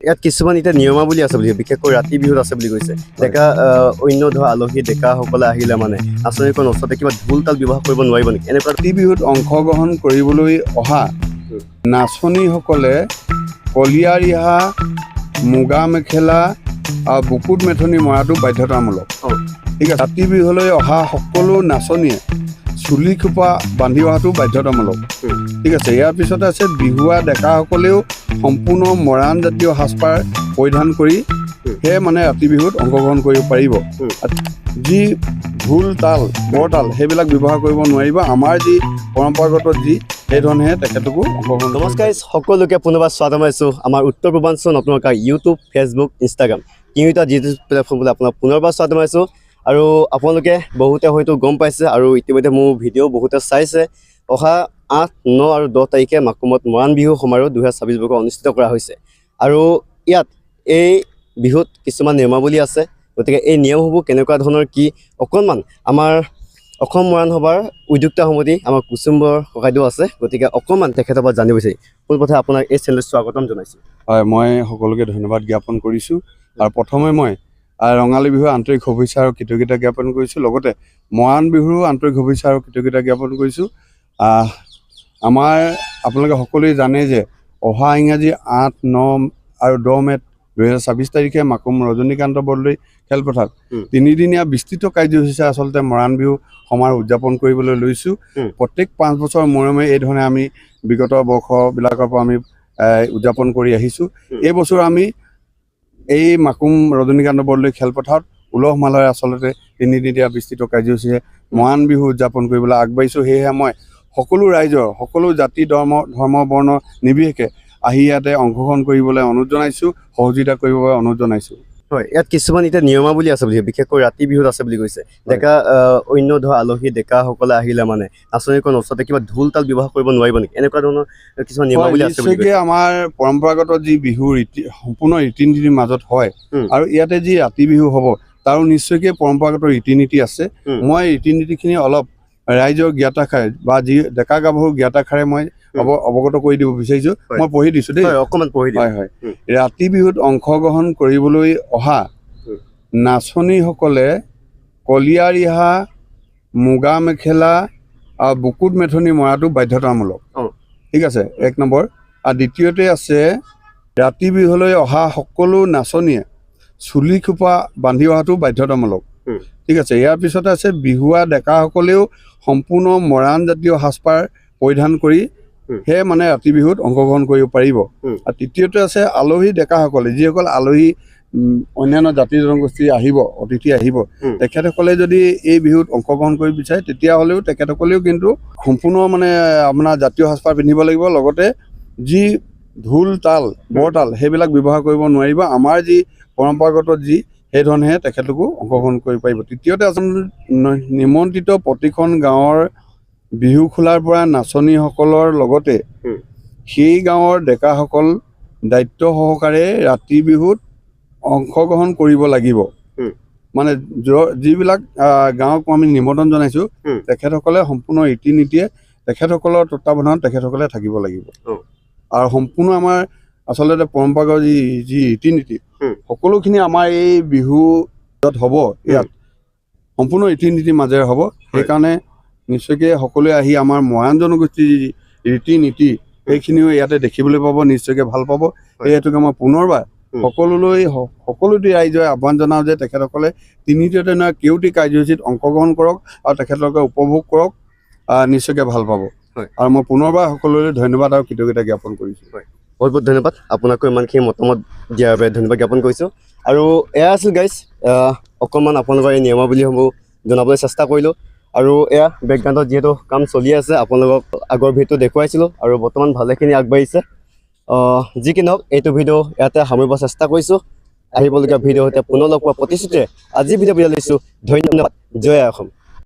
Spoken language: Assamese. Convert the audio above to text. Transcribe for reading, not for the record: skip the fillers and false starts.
ইয়াত কিছুমান এতিয়া নিয়মাৱলী আছে বুলি বিশেষকৈ ৰাতি বিহুত আছে বুলি কৈছে ডেকা অন্য ধৰা আলহী ডেকাসকলে আহিলে মানে আঁচনিখন ওচৰতে কিবা ঢোল তাল ব্যৱহাৰ কৰিব নোৱাৰিব নেকি এনেকুৱা ৰাতি বিহুত অংশগ্ৰহণ কৰিবলৈ অহা নাচনীসকলে কলীয়া ৰিহা মুগা মেখেলা আৰু বুকুত মেথনি মৰাটো বাধ্যতামূলক ঠিক আছে ৰাতি বিহুলৈ অহা সকলো নাচনীয়ে চুলি খোপা বান্ধি অহাটো বাধ্যতামূলক ঠিক আছে ইয়াৰ পিছতে আছে বিহুৱা ডেকাসকলেও সম্পূৰ্ণ মৰাণ জাতীয় সাজপাৰ পৰিধান কৰি সেয়ে মানে ৰাতি বিহুত অংশগ্ৰহণ কৰিব পাৰিব যি ঢোল তাল বৰতাল সেইবিলাক ব্যৱহাৰ কৰিব নোৱাৰিব আমাৰ যি পৰম্পৰাগত যি সেইধৰণেহে তেখেতকো অংশগ্ৰহণ নমস্কাৰ সকলোকে পুনৰবাৰ স্বাগতম জনাইছোঁ আমাৰ উত্তৰ পূৰ্বাঞ্চল নতুন ইউটিউব ফেচবুক ইনষ্টাগ্ৰাম তিনিটা ডিজিটেল প্লেটফৰ্মলৈ আপোনাক পুনৰবাৰ স্বাগতম জনাইছোঁ আৰু আপোনালোকে বহুতে হয়তো গম পাইছে আৰু ইতিমধ্যে মোৰ ভিডিঅ' বহুতে চাইছে অহা 8, 9 আৰু 10 তাৰিখে মাকুমত মৰাণ বিহু সমাৰোহ 2026 বৰ্ষত অনুষ্ঠিত কৰা হৈছে আৰু ইয়াত এই বিহুত কিছুমান নিয়মাৱলী আছে গতিকে এই নিয়মসমূহ কেনেকুৱা ধৰণৰ কি অকণমান আমাৰ অসম মৰাণ সভাৰ উদ্যোক্তা সমিতি আমাৰ কুচুম্বৰ ককাইদেউ আছে গতিকে অকণমান তেখেতৰ পৰা জানিব বিচাৰি পোনপ্ৰথমে আপোনাক এই চেনেলত স্বাগতম জনাইছোঁ হয় মই সকলোকে ধন্যবাদ জ্ঞাপন কৰিছোঁ আৰু প্ৰথমে মই ৰঙালী বিহুৰ আন্তৰিক শুভেচ্ছা আৰু কৃতজ্ঞতা জ্ঞাপন কৰিছোঁ লগতে মৰাণ বিহুৰো আন্তৰিক শুভেচ্ছা আৰু কৃতজ্ঞতা জ্ঞাপন কৰিছোঁ আমাৰ আপোনালোকে সকলোৱে জানে যে অহা ইংৰাজী 8, 9 আৰু 10 মে'ত 2026 তাৰিখে মাকুম ৰজনীকান্ত বৰদলৈ খেলপথাৰত তিনিদিনীয়া বিস্তৃত কাৰ্যসূচী আচলতে মৰাণ বিহু সমাৰোহ উদযাপন কৰিবলৈ লৈছোঁ প্ৰত্যেক 5 বছৰ মূৰে এই ধৰণে আমি বিগত বৰ্ষবিলাকৰ পৰা আমি উদযাপন কৰি আহিছোঁ এই বছৰ আমি এই মাকুম ৰজনীকান্ত বৰদলৈ খেলপথাৰত উলহ মালহেৰে আচলতে তিনিদিনীয়া বিস্তৃত কাৰ্যসূচীৰে মৰাণ বিহু উদযাপন কৰিবলৈ আগবাঢ়িছোঁ সেয়েহে মই সকলো ৰাইজৰ সকলো জাতি ধৰ্ম বৰ্ণ নিৰ্বিশেষে আহি ইয়াতে অংশগ্ৰহণ কৰিবলৈ অনুৰোধ জনাইছোঁ সহযোগিতা কৰিবলৈ অনুৰোধ জনাইছোঁ হয় ইয়াত কিছুমান এতিয়া নিয়মাৱলী আছে বুলি বিশেষকৈ ৰাতি বিহুত আছে বুলি কৈছে ডেকা অন্য ধৰা আলহী ডেকাসকলে আহিলে মানে আঁচনিখন ওচৰতে কিবা ঢোল তাল ব্যৱহাৰ কৰিব নোৱাৰিব নেকি এনেকুৱা ধৰণৰ কিছুমান নিয়মাৱলী আছে বুলি আমাৰ পৰম্পৰাগত যি বিহু সম্পূৰ্ণ ৰীতি নীতিৰ মাজত হয় আৰু ইয়াতে যি ৰাতি বিহু হ'ব তাৰো নিশ্চয়কৈ পৰম্পৰাগত ৰীতি নীতি আছে মই ৰীতি নীতিখিনি অলপ ৰাইজৰ জ্ঞাতাখাৰে বা যি ডেকা গাভৰু জ্ঞাতাখাৰে মই অৱগত কৰি দিব বিচাৰিছোঁ মই পঢ়ি দিছোঁ দেই অকণমান পঢ়ি দিওঁ হয় ৰাতি বিহুত অংশগ্ৰহণ কৰিবলৈ অহা নাচনীসকলে কলীয়া ৰিহা মুগা মেখেলা আৰু বুকুত মেথনি মৰাটো বাধ্যতামূলক ঠিক আছে 1 নম্বৰ আৰু দ্বিতীয়তে আছে ৰাতি বিহুলৈ অহা সকলো নাচনীয়ে চুলি খোপা বান্ধি অহাটো বাধ্যতামূলক ঠিক আছে ইয়াৰ পিছতে আছে বিহুৱা ডেকাসকলেও সম্পূৰ্ণ মৰাণ জাতীয় সাজপাৰ পৰিধান কৰি সেয়ে মানে ৰাতি বিহুত অংশগ্ৰহণ কৰিব পাৰিব আৰু তৃতীয়তে আছে আলহী ডেকাসকলে যিসকল আলহী অন্যান্য জাতি জনগোষ্ঠী আহিব অতিথি আহিব তেখেতসকলে যদি এই বিহুত অংশগ্ৰহণ কৰিব বিচাৰে তেতিয়াহ'লেও তেখেতসকলেও কিন্তু সম্পূৰ্ণ মানে আপোনাৰ জাতীয় সাজপাৰ পিন্ধিব লাগিব লগতে যি ঢোল তাল বৰতাল সেইবিলাক ব্যৱহাৰ কৰিব নোৱাৰিব আমাৰ যি পৰম্পৰাগত যি সেইধৰণেহে তেখেতলোকো অংশগ্ৰহণ কৰিব পাৰিব তৃতীয়তে আচলতে নিমন্ত্ৰিত প্ৰতিখন গাঁৱৰ বিহু খোলাৰ পৰা নাচনীসকলৰ লগতে সেই গাঁৱৰ ডেকাসকল দায়িত্ব সহকাৰে ৰাতি বিহুত অংশগ্ৰহণ কৰিব লাগিব মানে যিবিলাক গাঁৱক আমি নিমন্ত্ৰণ জনাইছোঁ তেখেতসকলে সম্পূৰ্ণ ৰীতি নীতিয়ে তেখেতসকলৰ তত্বাৱধানত তেখেতসকলে থাকিব লাগিব আৰু সম্পূৰ্ণ আমাৰ আচলতে পৰম্পৰাগত যি ৰীতি নীতি সকলোখিনি আমাৰ এই বিহুত হ'ব ইয়াত সম্পূৰ্ণ ৰীতি নীতিৰ মাজেৰে হ'ব সেইকাৰণে নিশ্চয়কৈ সকলোৱে আহি আমাৰ মৰাণ জনগোষ্ঠীৰ যি ৰীতি নীতি সেইখিনিও ইয়াতে দেখিবলৈ পাব নিশ্চয়কৈ ভাল পাব সেই হেতুকে মই পুনৰবাৰ সকলোটি ৰাইজে আহ্বান জনাওঁ যে তেখেতসকলে তিনিটা কেওটি কাৰ্যসূচীত অংশগ্ৰহণ কৰক আৰু তেখেতলোকে উপভোগ কৰক নিশ্চয়কৈ ভাল পাব আৰু মই পুনৰবাৰ সকলোৰে ধন্যবাদ আৰু কৃতজ্ঞতা জ্ঞাপন কৰিছোঁ বহুত বহুত ধন্যবাদ আপোনাকো ইমানখিনি মতামত দিয়াৰ বাবে ধন্যবাদ জ্ঞাপন কৰিছোঁ আৰু এয়া আছিল গাইজ অকণমান আপোনালোকৰ এই নিয়মাৱলীসমূহ জনাবলৈ চেষ্টা কৰিলোঁ আৰু এয়া বেকগ্ৰাউণ্ডত যিহেতু কাম চলি আছে আপোনালোকক আগৰ ভিডিঅ'টো দেখুৱাইছিলোঁ আৰু বৰ্তমান ভালেখিনি আগবাঢ়িছে যি কি নহওক এইটো ভিডিঅ' ইয়াতে সামৰিব চেষ্টা কৰিছোঁ আহিবলগীয়া ভিডিঅ' সৈতে পুনৰ লগ পোৱা প্ৰতিশ্ৰুতিৰে আজি ভিডিঅ' বিদায় লৈছোঁ ধন্যবাদ জয় অসম।